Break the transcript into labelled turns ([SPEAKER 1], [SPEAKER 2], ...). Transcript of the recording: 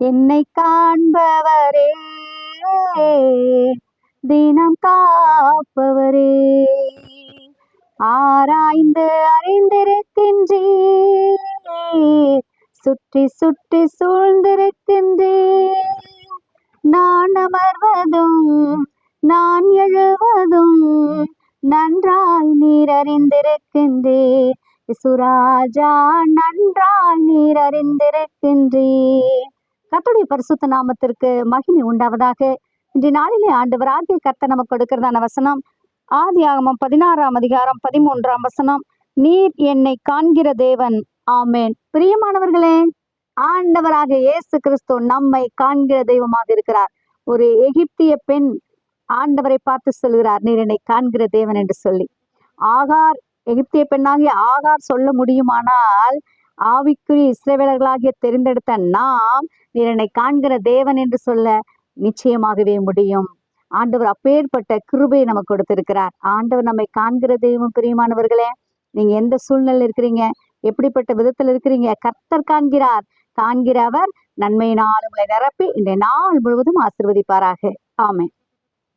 [SPEAKER 1] என்னை காண்பவரே, தினம் காப்பவரே, ஆராய்ந்து அறிந்திருக்கின்றீர், சுற்றி சுற்றி சூழ்ந்திருக்கின்றீர். நான் அமர்வதும் நான் எழுவதும் நன்றாய் நீர் அறிந்திருக்கின்றீர். சுராஜா, நன்றாய் நீர் அறிந்திருக்கின்றீர். கர்த்தருடைய பரிசுத்த நாமத்திற்கு மகிமை உண்டாவதாக. இன்றைய நாளிலே ஆண்டவராகிய கர்த்தர் நமக்கு கொடுக்கிறதான வசனம் ஆதியாகமம் 16ஆம் அதிகாரம் 13ஆம் வசனம். நீர் என்னை காண்கிற தேவன். ஆமேன். பிரியமானவர்களே, ஆண்டவராக இயேசு கிறிஸ்து நம்மை காண்கிற தெய்வமாக இருக்கிறார். ஒரு எகிப்திய பெண் ஆண்டவரை பார்த்து சொல்கிறார், நீர் என்னை காண்கிற தேவன் என்று சொல்லி. ஆகார், எகிப்திய பெண்ணாகிய ஆகார் சொல்ல முடியுமானால், ஆவிக்குரிய இஸ்ரவேலர்களாகிய தெரிந்தெடுத்த நாம் நீர் என்னை காண்கிற தேவன் என்று சொல்ல நிச்சயமாகவே முடியும். ஆண்டவர் அப்பேற்பட்ட கிருபையை நமக்கு கொடுத்திருக்கிறார். ஆண்டவர் நம்மை காண்கிற தெய்வம். பிரியமானவர்களே, நீங்க எந்த சூழ்நிலையில் இருக்கிறீங்க, எப்படிப்பட்ட விதத்தில் இருக்கிறீங்க, கர்த்தர் காண்கிறார். காண்கிறவர் நன்மையினால் உங்களை நிரப்பி இந்த நாள் முழுவதும் ஆசீர்வதிப்பாராக. ஆமென்.